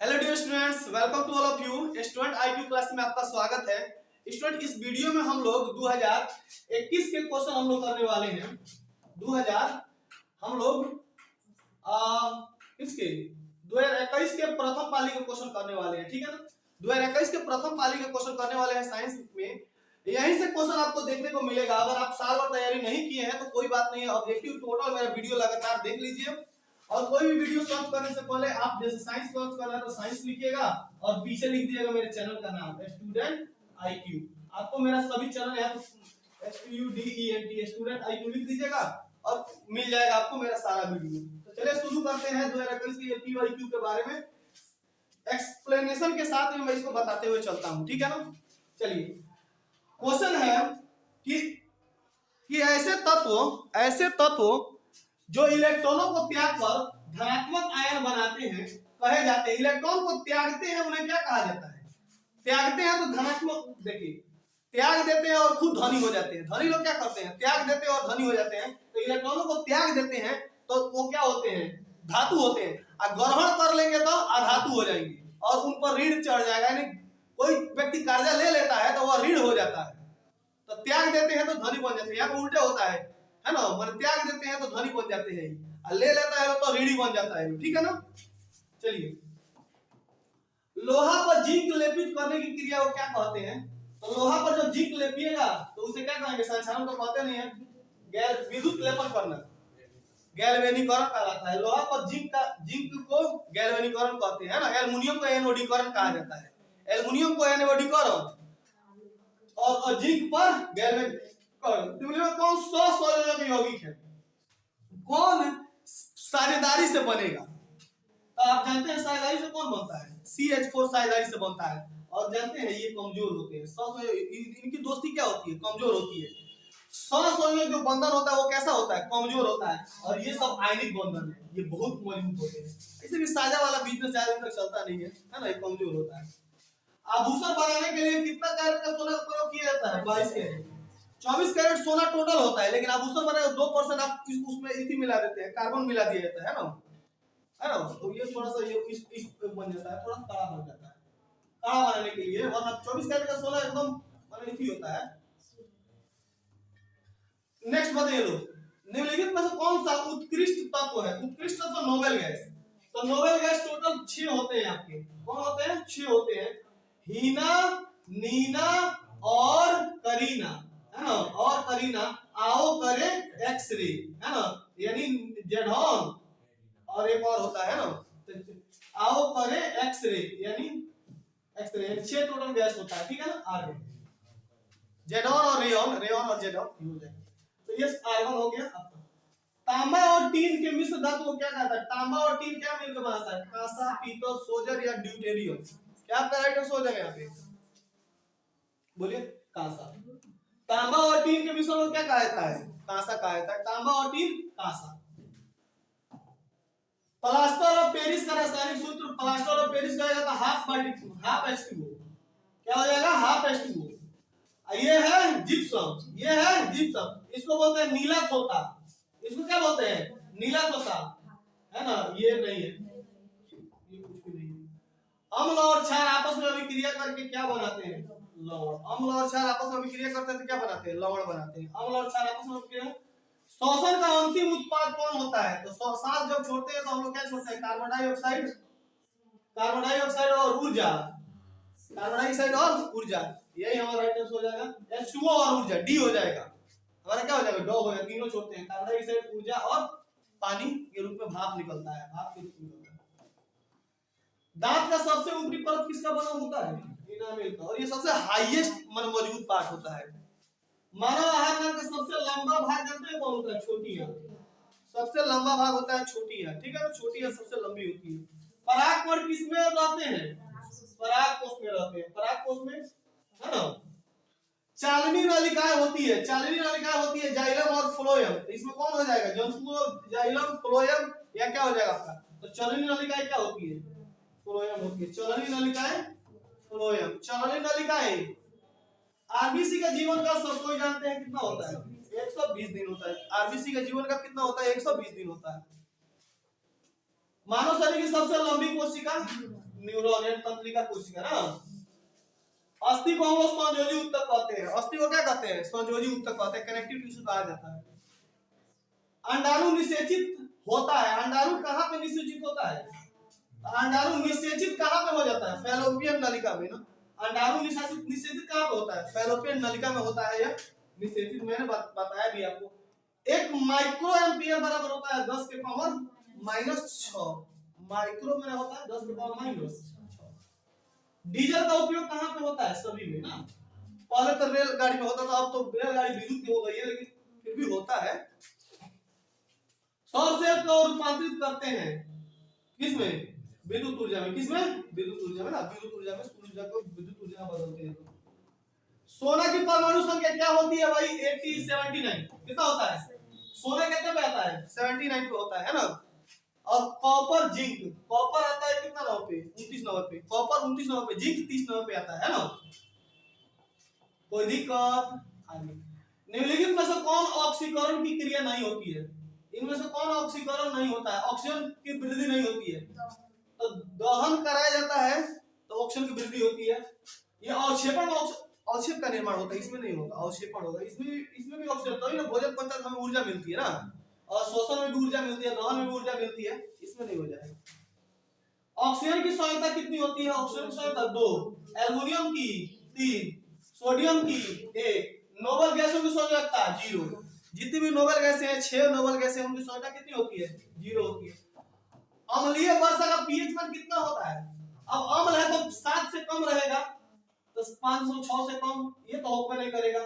Hello dear students, welcome to all of you. Student IQ class में आपका स्वागत है। स्टूडेंट, इस वीडियो में हम लोग 2021 के क्वेश्चन हम लोग करने वाले हैं। 2000 हम लोग इसके 2021 के प्रथम पाली के क्वेश्चन करने वाले हैं, ठीक है ना। 2021 के प्रथम पाली के क्वेश्चन करने वाले हैं साइंस में। यहीं से क्वेश्चन आपको देखने को मिलेगा। अगर आप साल भर तैयारी नहीं किए हैं तो कोई बात नहीं है, ऑब्जेक्टिव टोटल मेरा वीडियो लगातार देख लीजिए। और कोई भी वीडियो सर्च करने से पहले आप जैसे साइंस सर्च कर रहे हैं तो साइंस लिखिएगा और पीछे लिख दीजिएगा मेरे चैनल का नाम स्टूडेंट आईक्यू। आपको मेरा सभी चैनल है STUDENT स्टूडेंट आईक्यू लिख दीजिएगा और मिल जाएगा आपको मेरा सारा वीडियो। तो चलिए शुरू करते हैं 2021 के PYQ के बारे में एक्सप्लेनेशन के साथ में मैं इसको बताते हुए चलता हूं, ठीक है ना। चलिए, क्वेश्चन है कि ऐसे तत्व जो इलेक्ट्रॉनों को त्याग कर धनात्मक आयन बनाते हैं कहे जाते हैं। इलेक्ट्रॉन को त्यागते हैं उन्हें क्या कहा जाता है? त्यागते हैं तो धनात्मक, देखिए त्याग देते हैं और खुद धनी हो जाते हैं। धनी लोग क्या करते हैं? त्याग देते हैं और धनी हो जाते हैं। तो इलेक्ट्रॉनों को त्याग देते हैं तो वो क्या होते हैं? धातु होते हैं। और ग्रहण कर लेंगे तो अधातु हो जाएंगे और उन पर ऋण चढ़ जाएगा। यानी कोई व्यक्ति कर्जा ले लेता है तो वह ऋण हो जाता है। तो त्याग देते हैं तो धनी बन जाते हैं। यहाँ उल्टे होता है ना। मन त्याग देते हैं तो धनी बन जाते हैं और ले लेता है तो ऋणी बन जाता है, ठीक है ना। चलिए, लोहा पर जिंक लेपित करने की क्रिया को क्या कहते हैं? तो लोहा पर जब जिंक लेपिएगा तो उसे क्या कहेंगे? संसारण तो कहते नहीं है, गैर विद्युत लेपन करना गैल्वेनीकरण कहलाता है। लोहा पर जिंक को गैल्वेनीकरण कहते हैं ना। एल्युमिनियम को एनोडीकरण कहा जाता है। एल्युमिनियम को एनोडीकरण और जिंक पर गैल्वेनीकरण। कौन संयोजक यौगिक है? कौन साझेदारी से बनेगा? तो आप जानते हैं साझेदारी से कौन बनता है? CH4 साझेदारी से बनता है। और जानते हैं ये कमजोर होते हैं। इनकी दोस्ती क्या होती है? कमजोर होती है। सहसंयोजक जो बंधन होता है वो कैसा होता है? कमजोर होता है। और ये सब आयनिक बंधन है, ये बहुत मजबूत होते हैं। इसे भी साझा वाला बिजनेस ज्यादा दिन तक चलता नहीं है ना। ये कमजोर होता है। आभूषण बनाने के लिए कितना कैरेट का सोना का प्रयोग किया जाता है? 22 कैरेट। 24 कैरेट सोना टोटल होता है, लेकिन आभूषण बनाने 2% आप उसमें इथी मिला देते हैं, कार्बन मिला दिया जाता है ना, तो ये थोड़ा सा ये इस बन जाता है, थोड़ा कड़ा बन जाता है। कड़ा बनाने के लिए वरना 24 कैरेट का सोना एकदम मतलब इथी होता है। नेक्स्ट बताइए लोग, निम्नलिखित में से कौन सा उत्कृष्ट तत्व है? उत्कृष्ट तत्व नोबेल गैस। तो नोबेल गैस टोटल 6 होते हैं आपके। कौन होते हैं? 6 होते हैं। हीना, नीना और करीना, है ना। और करीना आओ करे एक्सरे, है ना। यानी जेडॉन और एक और होता है ना, तो आओ करे एक्सरे यानी एक्सरे। 6 टोटल गैस होता है, ठीक है ना। आर्गन, जेडॉन और रेयॉन और जेडॉन हो जाएगा। तो ये आर्गन हो गया आपका। तांबा और टीन के मिश्र धातु को क्या कहता है? तांबा और टीन क्या मिलकर बनाता है? कांसा, पीतल, सोजर या ड्यूटेरियम। क्या आपका राइट आंसर हो जाएगा यहाँ पे? बोलिए, कांसा। तांबा और टीन के मिश्रण को क्या कहा जाता है? कांसा कहा जाता है। तांबा और tin, Kansa. Plaster of Paris का रासायनिक सूत्र, प्लास्टर ऑफ पेरिस का जाता हाफ H2O। क्या हो जाएगा? Half H2O। ये है जिप्सम, ये है जिप्सम। इसको बोलते हैं नीला तोता। इसको क्या बोलते हैं? नीला तोता, है ना। ये नहीं है, ये कुछ भी नहीं है। अम्ल और क्षार आपस में अभिक्रिया करके क्या बनाते हैं? लवण। अम्ल और क्षार आपस में अभिक्रिया करते हैं तो क्या बनाते हैं? लवण बनाते हैं। अम्ल और क्षार आपस में अभिक्रिया। श्वसन का अंतिम उत्पाद कौन होता है? तो सांस जब छोड़ते हैं तो हम लोग क्या छोड़ते हैं? कार्बन डाइऑक्साइड और ऊर्जा। कार्बन डाइऑक्साइड और ऊर्जा, यही हमारा राइट आंसर हो जाएगा। H2O और ऊर्जा, डी हो जाएगा हमारा। क्या हो जाएगा? डॉ हो जाएगा। तीनों छोड़ते हैं, कार्बन डाइऑक्साइड, ऊर्जा और पानी के रूप में भाप निकलता है। भाप के रूप में निकलता है। दांत का सबसे ऊपरी परत किसका बना होता है? इनामेल का। और ये सबसे हाईएस्ट मजबूत पार्ट होता है। मानव आहार नाल का सबसे लंबा भाग जानते हैं कौन होता है? छोटी आंत। सबसे लंबा भाग होता है छोटी आंत, ठीक है ना। छोटी आंत सबसे लंबी होती है। परागकण किसमें रहते हैं? परागकोश में रहते हैं। परागकोश में, है ना। चालनी नलिकाएं होती है। चालनी नलिकाएं होती है जाइलम और फ्लोएम। इसमें कौन हो जाएगा? जंतु, जाइलम, फ्लोएम या क्या हो जाएगा आपका? तो चालनी नलिकाएं क्या होती है? फ्लोएम होती है। चालनी नलिकाएं, फ्लोएम। चालनी नलिकाएं आरबीसी का जीवन का सब कोई जानते हैं कितना होता है? 120 दिन होता है। आरबीसी का जीवन का कितना होता है? 120 दिन होता है। मानव शरीर की सबसे लंबी कोशिका न्यूरॉन एंड तंत्रिका कोशिका ना। अस्थि को हम लोग संयोजी ऊतक कहते हैं। अस्थि को क्या कहते हैं? संयोजी ऊतक कहते हैं, कनेक्टिव टिश्यू कहा जाता है। अंडाणु निषेचित होता है। अंडाणु कहाँ पे निषेचित होता है? अंडाणु निषेचित कहाँ पे हो जाता है? फैलोपियन नलिका में ना। अंडाणु निषेचित कहाँ पे होता है? फैलोपियन नलिका में होता है। यह निषेचित मैंने बताया भी आपको। 1 माइक्रो एम्पियर बराबर होता है 10 के पावर -6 माइक्रो में होता है 10 के पावर -6। डीजल का उपयोग कहाँ पे होता है? सभी में ना। पहले तो रेलगाड़ी में होता था, अब तो रेलगाड़ी विद्युत की हो गई है, लेकिन फिर भी होता है। सौर सेल को रूपांतरित करते हैं किसमें? विद्युत ऊर्जा में। किसमें? विद्युत ऊर्जा में ना। विद्युत ऊर्जा में सूर्य ऊर्जा को विद्युत ऊर्जा में बदलते हैं। सोना की परमाणु संख्या क्या होती है भाई? 79। कितना होता है? सोना कितने पे आता है? 79 पे होता है ना। और कॉपर जिंक, कॉपर आता है कितना नंबर पे? 29 नंबर पे। कॉपर 29 नंबर पे, जिंक 30 नंबर पे आता है ना। कोई दिक्कत? निम्नलिखित में से कौन ऑक्सीकरण की क्रिया नहीं होती है? इनमें से कौन ऑक्सीकरण नहीं होता है? ऑक्सीजन की वृद्धि नहीं होती है। तो दहन कराया जाता है तो ऑक्सीजन की वृद्धि होती है। ये अवक्षेपण, अवक्षेप का निर्माण होता है, इसमें नहीं होगा। अवक्षेपण होगा, इसमें भी ऑक्सीजन, तभी ना भोजन पचता है, हमें ऊर्जा मिलती है ना। और शोषण में भी ऊर्जा मिलती है, दहन में भी ऊर्जा मिलती है, इसमें नहीं हो जाएगा। ऑक्सीजन की सांद्रता कितनी होती है? ऑक्सीजन की सांद्रता 2, एल्युमिनियम की 3, सोडियम की 1, नोबल गैसों की सांद्रता 0। जितनी भी नोबल गैसें हैं, 6 नोबल गैसें, उनकी सांद्रता कितनी होती है? 0 होती है। अम्लीय वर्षा का पीएच मान कितना होता है? अब अम्ल है तो 7 से कम रहेगा, तो 506 से कम, ये तो होगा नहीं करेगा।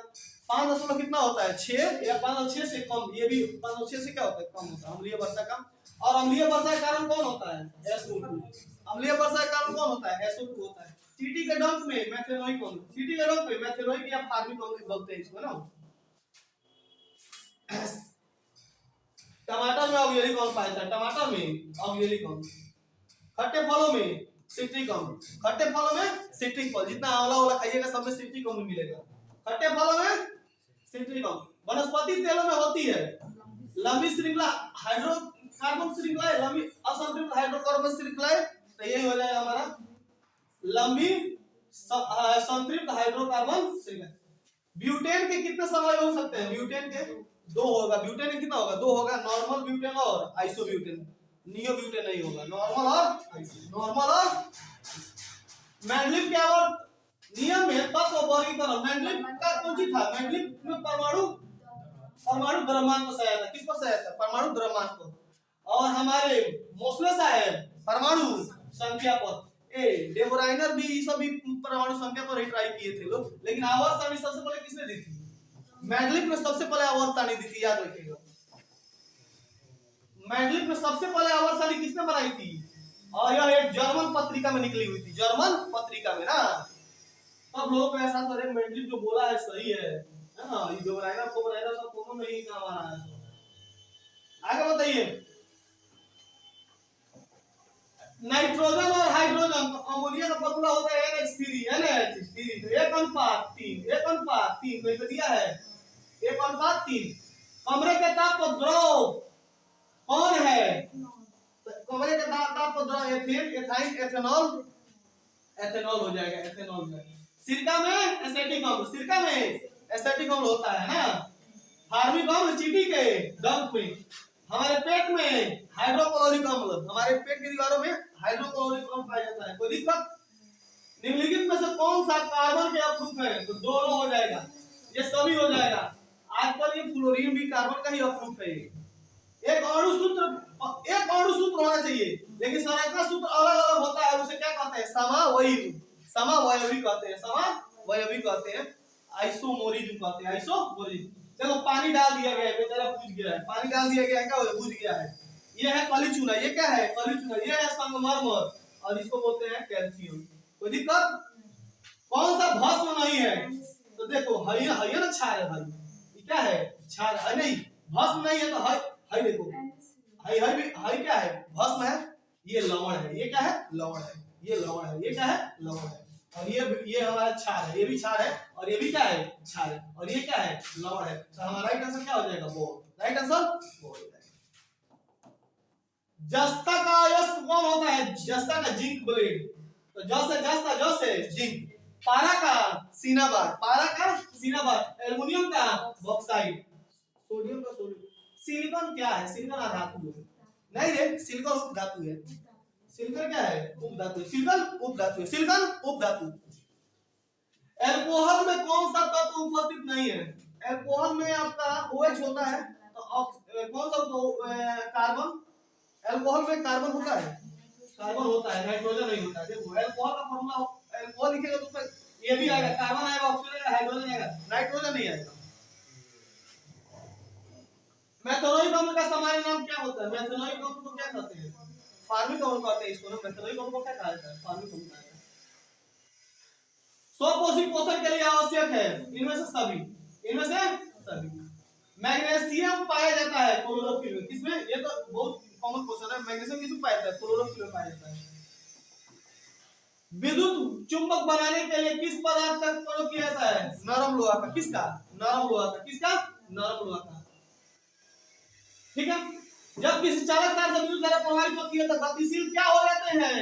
5 कितना होता है? 6 या 506 से कम, ये भी 506 से क्या होता है? कम होता है अम्लीय वर्षा का। और अम्लीय वर्षा के कारण कौन होता है? SO2। अम्लीय वर्षा के कारण कौन होता है? SO2 होता है। चींटी के डंक में मेथेनोइक अम्ल, चींटी के डंक में मेथेनोइक या फार्मिक अम्ल बोलते हैं इसको ना। टमाटर में ऑक्जेलिक अम्ल पाया जाता है, टमाटर में ऑक्जेलिक अम्ल। खट्टे फलों में सिट्रिक अम्ल, खट्टे फलों में सिट्रिक अम्ल, जितना आंवला वाला खाइएगा सब में सिट्रिक अम्ल मिलेगा। खट्टे फलों में सिट्रिक अम्ल। वनस्पति तेलों में होती है लंबी श्रृंखला हाइड्रोकार्बन श्रृंखला, लंबी असंतृप्त हाइड्रोकार्बन श्रृंखला, तो ये हो जाएगा हमारा लंबी संतृप्त हाइड्रोकार्बन श्रृंखला। ब्यूटेन के कितने समूह हो सकते हैं? ब्यूटेन के 2 होगा। ब्यूटेन के कितना होगा? 2 होगा। नॉर्मल ब्यूटेन और आइसोब्यूटेन। नियो ब्यूटेन नहीं होगा, नॉर्मल और नॉर्मल और मैंडलिप क्या और नियम है तत्व वर्गीकरण। मैंडलिप का कौन सी था? मैंडलिप में परमाणु द्रव्यमान को सहायता, किसको सहायता? परमाणु द्रव्यमान को। और हमारे मोसले साहब परमाणु संख्या पर, डेबोराइनर भी ये सब भी परमाणु संख्या पर ही ट्राई किए थे लोग, लेकिन आवर्त सारणी सबसे पहले किसने दी थी? मैंडलिप ने सबसे पहले आवर्त सारणी दी थी, याद रखिएगा। मैंडलिप में सबसे पहले आवर्त सारणी किसने बनाई थी? और यह एक जर्मन पत्रिका में निकली हुई थी, जर्मन पत्रिका में ना। तब लोगों को एहसास हो रहा मैंडलिप जो बोला है सही है ना। ये जो बनाएगा को बनाएगा सब कॉमन नहीं काम आ रहा है। आगे बताइए। नाइट्रोजन और हाइड्रोजन, अमोनिया का फॉर्मूला होता है NH3, NH3, तो 1:3, 1:3 तो दिया है 1:3। कमरे के ताप पर द्रव कौन है? कमरे के ताप पर द्रव एथेन, एथाइन, एथेनॉल, एथेनॉल हो जाएगा, एथेनॉल में। सिरका में एसिटिक अम्ल, सिरका में एसिटिक अम्ल होता है ना। फार्मिक अम्ल चींटी के डंक में। हमारे पेट में हाइड्रोक्लोरिक अम्ल, हमारे पेट की दीवारों में हाइड्रोक्लोरिक अम्ल पाया जाता है। कोई दिक्कत? निम्नलिखित में से कौन सा कार्बन के अप्रूप है? तो दोनों हो जाएगा, ये सभी हो जाएगा। आजकल ये फ्लोरीन भी कार्बन का ही अप्रूप है। एक अणुसूत्र होना चाहिए, लेकिन संरचना सूत्र अलग अलग होता है, उसे क्या कहते हैं? समावयवी कहते हैं, समावयवी कहते हैं, आइसोमोरिज्म कहते हैं, आइसोमोरिज्म। देखो पानी डाल दिया गया है, बेचारा बुझ गया है, पानी डाल दिया गया है, क्या हो बुझ गया है। ये है काली चूना, ये क्या है? काली चूना। ये है संगमरमर और इसको बोलते हैं कैल्शियम। कोई दिक्कत? कौन सा भस्म नहीं है? तो देखो हय ना क्षार है भाई, ये क्या है? क्षार है नहीं, भस्म नहीं है तो हय देखो, हय क्या है? भस्म है, ये लवण है, ये क्या है? लवण है, ये लवण है, ये क्या है? लवण है। और ये हमारा क्षार है, ये भी क्षार है, और ये भी क्या है? क्षार है, और ये क्या है? लवण है। तो हमारा राइट आंसर क्या हो जाएगा? बोर। राइट आंसर बोर हो जाएगा। जस्ता का अयस्क कौन होता है? जस्ता का जिंक ब्लेड। तो ज से जस था, ज से जिंक। पारा का सीना बार, पारा का सीना बार। एल्युमिनियम का बॉक्साइड। सोडियम का सोडियम। सिलिकॉन क्या है? सिलिकॉन अधातु है। नहीं रे, सिलिकॉन उपधातु है। सिलिकॉन क्या है? उपधातु। सिलिकॉन उपधातु है। सिलिकॉन उपधातु। अल्कोहल में कौन सा तत्व उपस्थित नहीं है? अल्कोहल में आपका OH होता है, तो कौन सा कार्बन? अल्कोहल में कार्बन होता है, कार्बन होता है, नाइट्रोजन नहीं होता है। देखो अल्कोहल का फॉर्मूला, अल्कोहल लिखेगा तो उसमें ये भी आएगा, कार्बन आएगा, ऑक्सीजन आएगा, हाइड्रोजन आएगा, नाइट्रोजन नहीं आएगा। मेथनॉइक अम्ल का सामान्य नाम क्या होता है? मेथनॉइक अम्ल को क्या कहते हैं? फार्मिक अम्ल कहते हैं इसको ना। मेथनॉइक अम्ल को क्या कहा जाता है? फार्मिक अम्ल कहा जाता है। स्वपोषी पोषण के लिए आवश्यक है इनमें से सभी, इनमें से सभी। मैग्नीशियम पाया जाता है क्लोरोफिल में, किसमें? ये तो बहुत कॉमन क्वेश्चन है। मैग्नीशियम किसमें पाया जाता है? क्लोरोफिल में पाया जाता है। विद्युत चुंबक बनाने के लिए किस पदार्थ का प्रयोग किया जाता है? नरम लोहा का। किसका? नरम लोहा का। किसका? नरम लोहा का। ठीक है। जब किसी चालक तार से विद्युत धारा प्रवाहित होती है तो गतिशील क्या हो जाते हैं?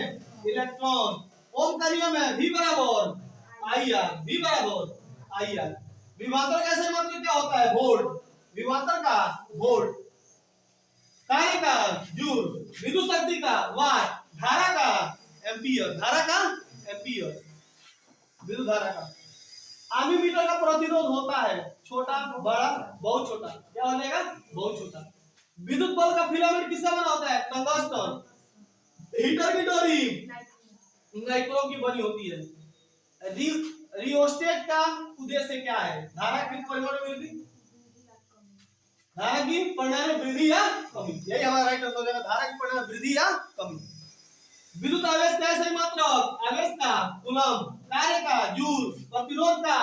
इलेक्ट्रॉन। ओम का नियम है V बराबर IR, V बराबर IR। विभवांतर का ऐसे मतलब क्या होता है? वोल्ट। विभवांतर का वोल्ट, कार्य का जूल, विद्युत शक्ति का वाट, धारा का एम्पियर, धारा का एम्पियर, विद्युत धारा का। एमीमीटर का प्रतिरोध होता है छोटा, बड़ा, बहुत छोटा। क्या हो जाएगा? बहुत छोटा। विद्युत बल्ब का फिलामेंट किसका बना होता है? टंगस्टन। हीटर की डोरी नाइक्रोम की बनी होती है। रियोस्टेट का उद्देश्य क्या है? धारा की परिमाण में वृद्धि, धारा की परिमाण में वृद्धि या कमी। यही हमारा राइट आंसर हो जाएगा, धारा की परिमाण में वृद्धि या कमी। विद्युत आवेश का सही मात्रक, आवेश का कूलम, कार्य का जूल, प्रतिरोध का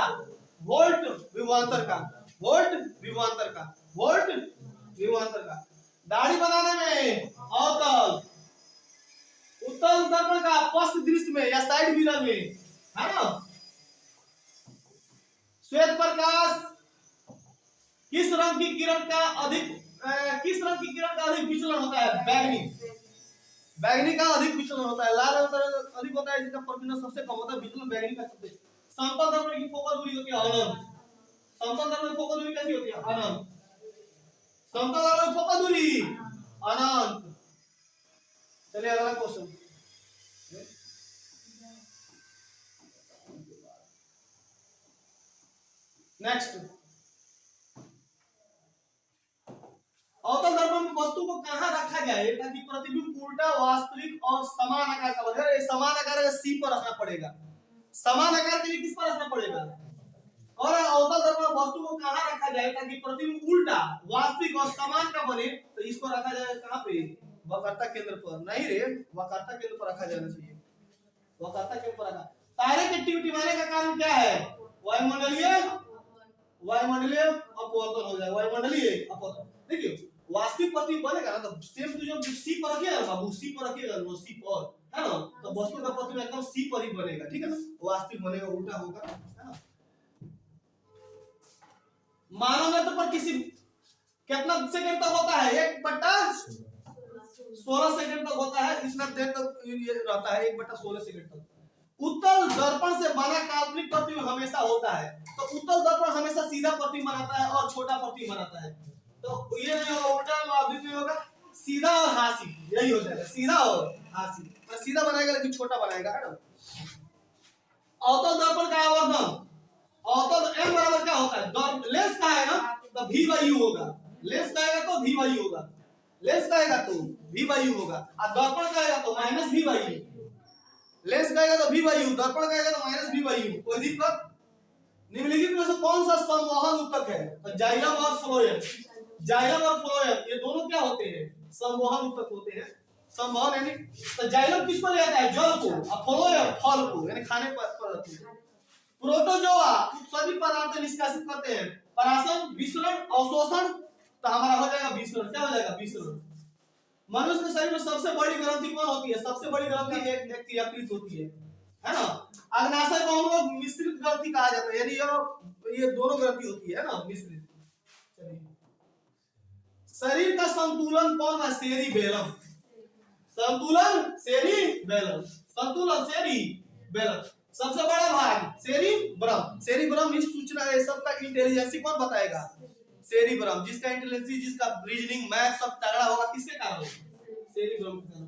वोल्ट, विभवांतर का वोल्ट, विभवांतर का वोल्ट, विभवांतर का। दाढ़ी बनाने में अवतल, उत्तल दर्पण का पश्च दृश्य में या साइड मिरर में, है ना। श्वेत प्रकाश किस रंग की किरण का अधिक विचलन होता है? बैगनी। बैगनी का अधिक विचलन होता है। लाल रंग का अधिक होता है, जिसका प्रतिबिंब सबसे कम होता है। विचलन बैगनी का सबसे। समतल दर्पण की फोकस दूरी होती है अनंत। समतल दर्पण की फोकस दूरी कैसी होती है? अनंत। समतल दर्पण की फोकस दूरी अनंत। चलिए अगला क्वेश्चन। नेक्स्ट, अवतल दर्पण में वस्तु को कहां रखा जाए ताकि प्रतिबिंब उल्टा, वास्तविक और समान आकार का बने? समान आकार का C पर रखना पड़ेगा। समान आकार के लिए किस पर रखना पड़ेगा? और अवतल दर्पण में वस्तु को कहां रखा जाए ताकि प्रतिबिंब उल्टा, वास्तविक और समान का बने? तो इसको रखा जाए कहां पे? वक्रता केंद्र पर। नहीं रे, वक्रता केंद्र पर रखा जाना चाहिए। वक्रता केंद्र पर रखा। तारे के टिमटिमाने का कारण क्या है? वायुमंडलीय अपवर्तन हो जाएगा। वायुमंडलीय अपवर्तन। देखिए वास्तविक प्रतिबिंब बनेगा ना, तो सेम तो जब C पर रखिएगा ना बाबू, C पर रखिएगा वो C पर, है ना, तो वस्तु का प्रतिबिंब एकदम C पर ही बनेगा। ठीक है ना, वास्तविक बनेगा, उल्टा होगा, है ना। मानव नेत्र पर किसी कितना सेकंड तक होता है? 1/16 सेकंड तक होता है। इतना देर तक ये रहता है, 1/16 सेकंड तक। उत्तल दर्पण से बना काल्पनिक प्रतिबिंब हमेशा होता है। तो उत्तल दर्पण हमेशा सीधा प्रतिबिंब बनाता है और छोटा प्रतिबिंब बनाता है। तो ये नहीं होगा, उल्टा अभी नहीं होगा, सीधा और हासी, यही हो जाएगा, सीधा और हासी। तो सीधा बनाएगा लेकिन छोटा बनाएगा, है ना। अवतल दर्पण का आवर्धन, अवतल M बराबर क्या होता है? लेंस का है ना, तो V/U होगा। लेंस का आएगा तो V/U होगा। लेंस का आएगा तो V/U होगा, और दर्पण का आएगा तो -V/U। लेंस का आएगा तो V/U, दर्पण का आएगा तो -V/U। कोई दिक्कत? निम्नलिखित में से कौन सा संवहन ऊतक है? तो जाइलम और फ्लोएम। जाइलम और फ्लोएम ये दोनों क्या होते हैं? संवहन ऊतक होते हैं। संवहन यानी तो जाइलम किसको ले जाता है? जल को, और फ्लोएम फल को, यानी खाने पर रहते हैं। प्रोटोजोआ सभी पदार्थ निष्कासित करते हैं। पराशर, विसरण, अवशोषण। तो हमारा हो जाएगा विसरण। क्या हो जाएगा? विसरण। मनुष्य के शरीर में सबसे बड़ी ग्रंथि कौन होती है? सबसे बड़ी ग्रंथि एक यकृत होती है ना। अग्नाशय को हम लोग मिश्रित ग्रंथि कहा जाता है, यानी ये दोनों ग्रंथि होती है ना, मिश्रित। चलिए, शरीर का संतुलन कौन है? सेरिबेलम। संतुलन सेरिबेलम, संतुलन सेरिबेलम। बेलन। सबसे बड़ा भाग सेरिब्रम। सेरिब्रम इस सूचना ये सब का इंटेलिजेंसी कौन बताएगा? सेरिब्रम। जिसका इंटेलिजेंसी, जिसका रीजनिंग, मैथ सब तगड़ा होगा किसके कारण? सेरिब्रम के कारण।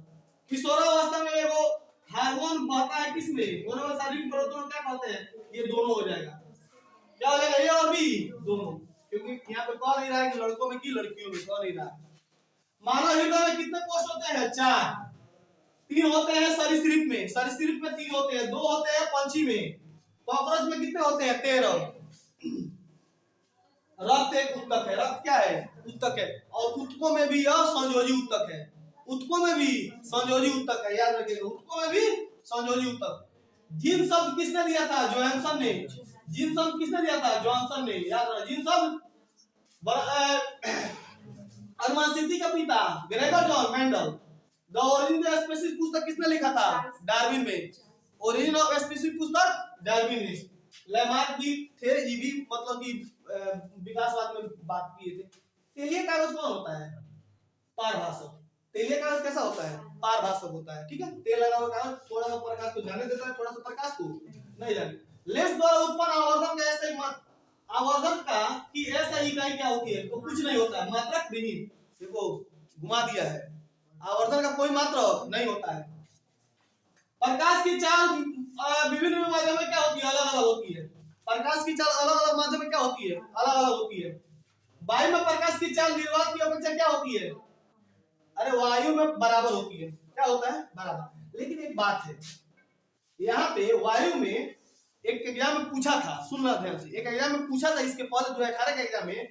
किशोरावस्था में वो हार्मोन बहता है किसमें? दोनों शारीरिक प्रवर्तन क्या कहते हैं? ये दोनों हो जाएगा। क्या हो जाएगा? ए और बी दोनों। क्योंकि यहाँ पे कह नहीं रहा है कि लड़कों में की लड़कियों में, कह नहीं रहा है। मानव हृदय में कितने कोष होते हैं? 4। 3 होते हैं सरीसृप में। सरीसृप में 3 होते हैं, 2 होते हैं पंछी में। कॉकरोच में कितने होते हैं? 13। रक्त एक उत्तक है। रक्त क्या है? उत्तक है। और उत्तकों में भी यह संयोजी उत्तक है। उत्तकों में भी संयोजी उत्तक है, याद रखिएगा। उत्तकों में भी संयोजी उत्तक। जीन शब्द किसने दिया था? जोहानसन ने। जीन शब्द किसने दिया था? जोहानसन ने। याद रखिए। जीन शब्द अनुवांशिकी का पिता Gregor John Mendel. The origin of species पुस्तक किसने लिखा था? डार्विन में। ओरिजिन ऑफ स्पीसीज पुस्तक डार्विन ने। लेमार्क भी थे, ये भी मतलब कि विकासवाद में बात किए थे। तेलीय कागज कौन होता है? पारभाषक। तेलीय कागज कैसा होता है? पारभाषक होता है। ठीक है। तेल लगा हुआ कागज थोड़ा सा प्रकाश को जाने देता है, थोड़ा सा प्रकाश को नहीं जाने। लेंस द्वारा उत्पन्न आवर्धन का ऐसा ही आवर्धन का की ऐसा इकाई क्या होती है? तो कुछ नहीं होता है, मात्रक विहीन। देखो घुमा दिया है। आवर्धन का कोई मात्रक नहीं होता है। प्रकाश की चाल विभिन्न माध्यम में क्या होती है? अलग अलग होती है। प्रकाश की चाल अलग अलग माध्यम में क्या होती है? अलग अलग होती है। वायु में प्रकाश की चाल निर्वात की अपेक्षा क्या होती है? अरे वायु में बराबर होती है। क्या होता है? बराबर। लेकिन एक बात है, यहाँ पे वायु में एक एग्जाम में पूछा था, सुनना ध्यान से। एक एग्जाम में पूछा था इसके पहले 2018 के एग्जाम में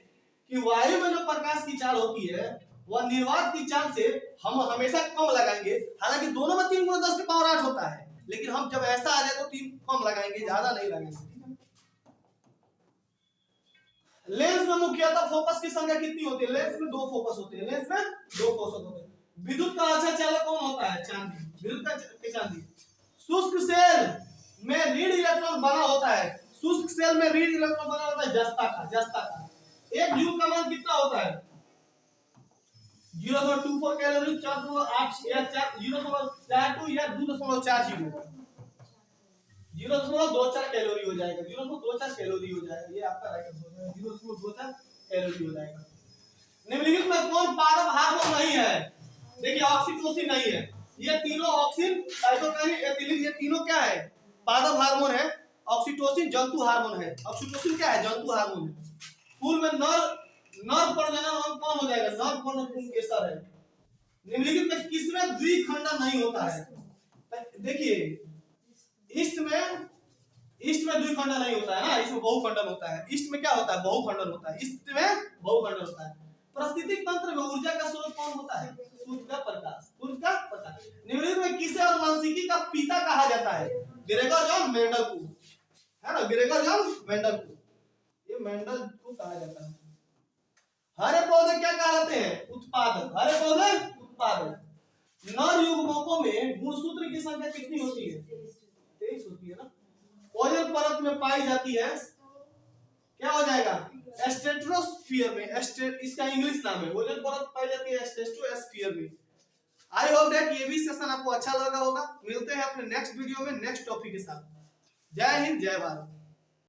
कि वायु में जो प्रकाश की चाल होती है वह निर्वात की चाल से हम हमेशा कम लगाएंगे। हालांकि दोनों में 3 × 10 के पावर 8 होता है, लेकिन हम जब ऐसा आ जाए तो 3 कम लगाएंगे, ज्यादा नहीं लगाएंगे। लेंस में मुख्यतः फोकस की संख्या कितनी होती है? लेंस में 2 फोकस होते हैं। लेंस में 2 फोकस होते हैं। विद्युत का अच्छा चालक कौन होता है? चांदी। विद्युत का चांदी। शुष्क सेल में ऋण इलेक्ट्रॉन बना होता है। शुष्क सेल में ऋण इलेक्ट्रॉन बना होता है जस्ता का। एक जूल का मान कितना होता है? 0.24 कैलोरी, 4.8 या 0.42 या 2.40। 0.24 कैलोरी हो जाएगा। 0.24 कैलोरी हो जाएगा। ये आपका राइट आंसर हो जाएगा। 0.24 कैलोरी हो जाएगा। निम्नलिखित में कौन पादप हार्मोन नहीं है? देखिए ऑक्सीटोसिन नहीं है। ये तीनों ऑक्सिन, साइटोकाइनिन, एथिलीन, ये तीनों क्या है? पादप हार्मोन है। ऑक्सीटोसिन जंतु हार्मोन है। ऑक्सीटोसिन क्या है? जंतु हार्मोन है। फूल में नर प्रजनन कौन हो जाएगा? नर प्रजनन केसर है। निम्नलिखित में किसमें द्विखंडन नहीं होता है? देखिए ईस्ट में द्विखंडन नहीं होता है ना, इसमें बहुखंडन होता है। ईस्ट में क्या होता है? बहुखंडन होता है। ईस्ट में बहुखंडन होता है। पारिस्थितिक तंत्र में ऊर्जा का स्रोत कौन होता है? सूर्य का प्रकाश। सूर्य का प्रकाश। निम्नलिखित में किसे अनुवांशिकी का पिता कहा जाता है? ग्रेगर जॉन मेंडल को, है ना? ग्रेगर जॉन मेंडल को, ये मेंडल को कहा जाता है। हरे पौधे क्या कहलाते हैं? उत्पादक। हरे पौधे उत्पादक। नर युग्मकों में गुणसूत्र की संख्या कितनी होती है? 23 होती है ना। ओजोन परत में पाई जाती है, क्या हो जाएगा? स्ट्रेटोस्फीयर में। इसका इंग्लिश नाम है। ओजोन परत पाई जाती है स्ट्रेटोस्फीयर में। आई होप दैट ये भी सेशन आपको अच्छा लगा होगा। मिलते हैं अपने नेक्स्ट वीडियो में नेक्स्ट टॉपिक के साथ। जय हिंद, जय भारत।